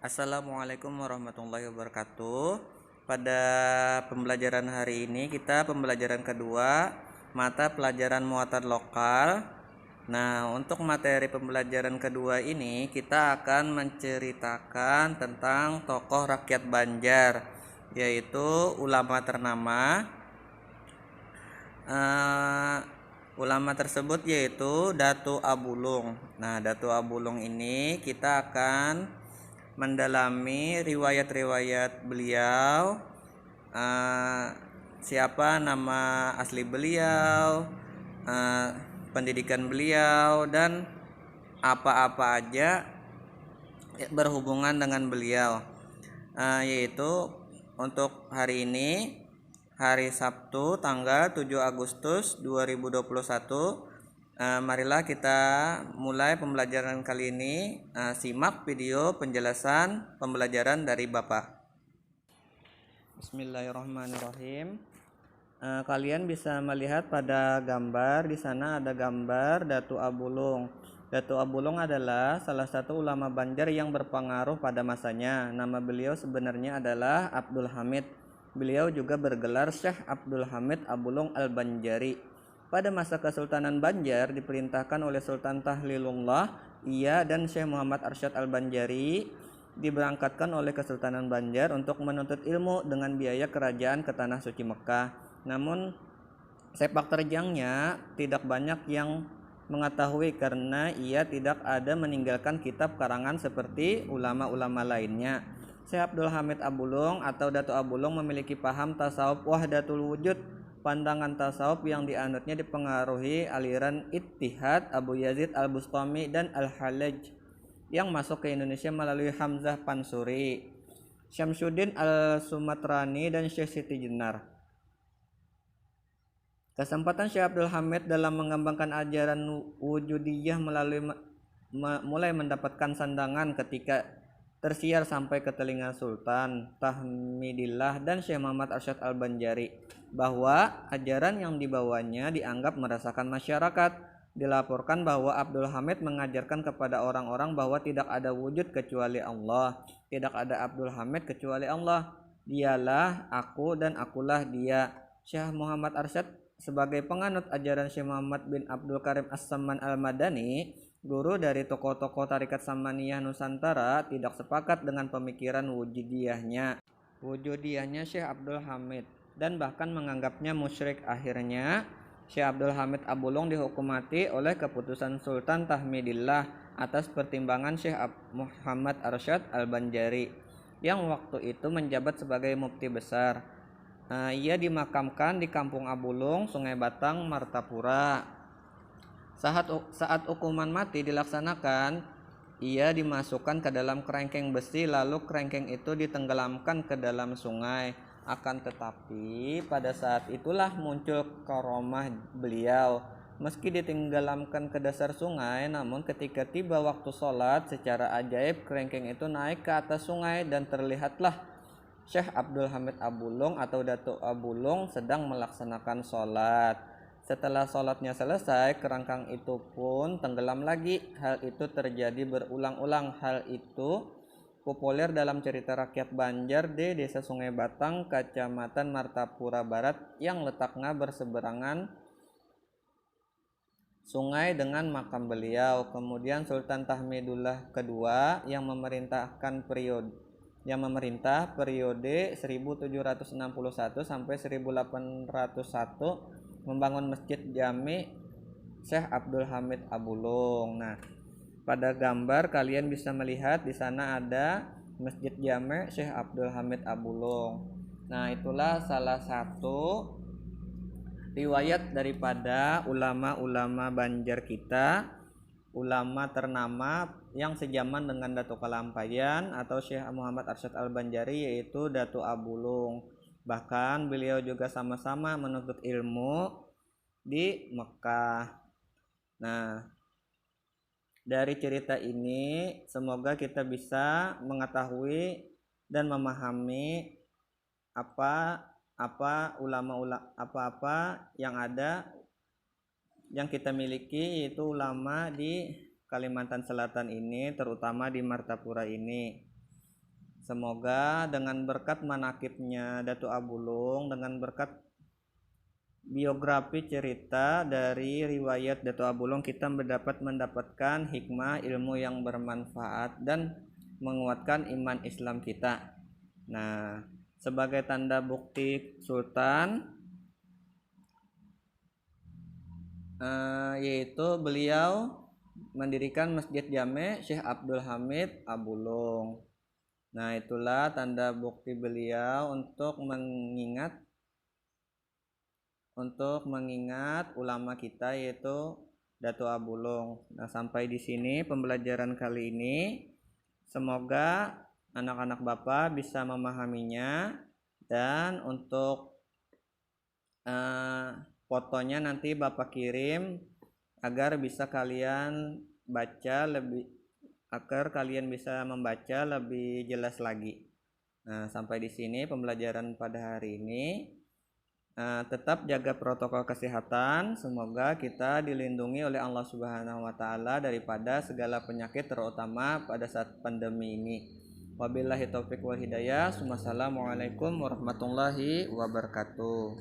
Assalamualaikum warahmatullahi wabarakatuh. Pada pembelajaran hari ini kita pembelajaran kedua mata pelajaran muatan lokal. Nah, untuk materi pembelajaran kedua ini kita akan menceritakan tentang tokoh rakyat Banjar, yaitu ulama ternama. Ulama tersebut yaitu Datu Abulung. Nah, Datu Abulung ini kita akan mendalami riwayat-riwayat beliau, siapa nama asli beliau, pendidikan beliau, dan apa-apa aja berhubungan dengan beliau. Yaitu untuk hari ini, hari Sabtu tanggal 7 Agustus 2021. Marilah kita mulai pembelajaran kali ini. Simak video penjelasan pembelajaran dari Bapak. Bismillahirrahmanirrahim. Kalian bisa melihat pada gambar, di sana ada gambar Datu Abulung. Datu Abulung adalah salah satu ulama Banjar yang berpengaruh pada masanya. Nama beliau sebenarnya adalah Abdul Hamid. Beliau juga bergelar Syekh Abdul Hamid Abulung Al-Banjari. Pada masa Kesultanan Banjar diperintahkan oleh Sultan Tahlilullah, ia dan Syekh Muhammad Arsyad Al-Banjari diberangkatkan oleh Kesultanan Banjar untuk menuntut ilmu dengan biaya kerajaan ke Tanah Suci Mekah. Namun sepak terjangnya tidak banyak yang mengetahui karena ia tidak ada meninggalkan kitab karangan seperti ulama-ulama lainnya. Syekh Abdul Hamid Abulung atau Datu Abulung memiliki paham tasawuf wahdatul wujud. Pandangan tasawuf yang dianutnya dipengaruhi aliran Ittihad, Abu Yazid Al-Bustami dan Al-Halaj yang masuk ke Indonesia melalui Hamzah Pansuri, Syamsuddin Al-Sumatrani dan Syekh Siti Jenar. Kesempatan Syekh Abdul Hamid dalam mengembangkan ajaran wujudiyah mulai mendapatkan sandangan ketika tersiar sampai ke telinga Sultan Tahmidillah dan Syekh Muhammad Arsyad Al-Banjari bahwa ajaran yang dibawanya dianggap merasakan masyarakat. Dilaporkan bahwa Abdul Hamid mengajarkan kepada orang-orang bahwa tidak ada wujud kecuali Allah, tidak ada Abdul Hamid kecuali Allah, dialah aku dan akulah dia. Syekh Muhammad Arsyad sebagai penganut ajaran Syekh Muhammad bin Abdul Karim As-Samman Al-Madani, guru dari tokoh-tokoh Tarekat Samaniyah Nusantara, tidak sepakat dengan pemikiran wujudiyahnya Syekh Abdul Hamid dan bahkan menganggapnya musyrik. Akhirnya Syekh Abdul Hamid Abulung dihukum mati oleh keputusan Sultan Tahmidillah atas pertimbangan Syekh Muhammad Arsyad Al-Banjari yang waktu itu menjabat sebagai mufti besar. Ia dimakamkan di Kampung Abulung, Sungai Batang, Martapura. Saat hukuman mati dilaksanakan, ia dimasukkan ke dalam kerangkeng besi, lalu kerangkeng itu ditenggelamkan ke dalam sungai. Akan tetapi pada saat itulah muncul karomah beliau. Meski ditenggelamkan ke dasar sungai, namun ketika tiba waktu sholat, secara ajaib kerangkeng itu naik ke atas sungai dan terlihatlah Syekh Abdul Hamid Abulung atau Datu Abulung sedang melaksanakan sholat. Setelah sholatnya selesai, kerangkang itu pun tenggelam lagi. Hal itu terjadi berulang-ulang. Hal itu populer dalam cerita rakyat Banjar di Desa Sungai Batang, Kecamatan Martapura Barat yang letaknya berseberangan sungai dengan makam beliau. Kemudian Sultan Tahmidullah kedua yang memerintah periode 1761 sampai 1801 membangun Masjid Jami Syekh Abdul Hamid Abulung. Nah, pada gambar kalian bisa melihat di sana ada Masjid Jami Syekh Abdul Hamid Abulung. Nah, itulah salah satu riwayat daripada ulama-ulama Banjar kita, ulama ternama yang sejaman dengan Datuk Kalampayan atau Syekh Muhammad Arsyad Al-Banjari, yaitu Datu Abulung. Bahkan beliau juga sama-sama menuntut ilmu di Mekah. Nah, dari cerita ini semoga kita bisa mengetahui dan memahami apa yang ada yang kita miliki, yaitu ulama di Kalimantan Selatan ini, terutama di Martapura ini. Semoga dengan berkat manakibnya Datuk Abulung, dengan berkat biografi cerita dari riwayat Datuk Abulung, kita mendapatkan hikmah ilmu yang bermanfaat dan menguatkan iman Islam kita. Nah, sebagai tanda bukti Sultan, yaitu beliau mendirikan Masjid Jame Syekh Abdul Hamid Abulung. Nah, itulah tanda bukti beliau untuk mengingat ulama kita, yaitu Datuk Abulung. Nah, sampai di sini pembelajaran kali ini. Semoga anak-anak Bapak bisa memahaminya, dan untuk fotonya nanti Bapak kirim agar bisa kalian baca agar kalian bisa membaca lebih jelas lagi. Nah, sampai di sini pembelajaran pada hari ini. Tetap jaga protokol kesehatan. Semoga kita dilindungi oleh Allah Subhanahu wa taala daripada segala penyakit, terutama pada saat pandemi ini. Wabillahi taufik wal hidayah. Wassalamualaikum warahmatullahi wabarakatuh.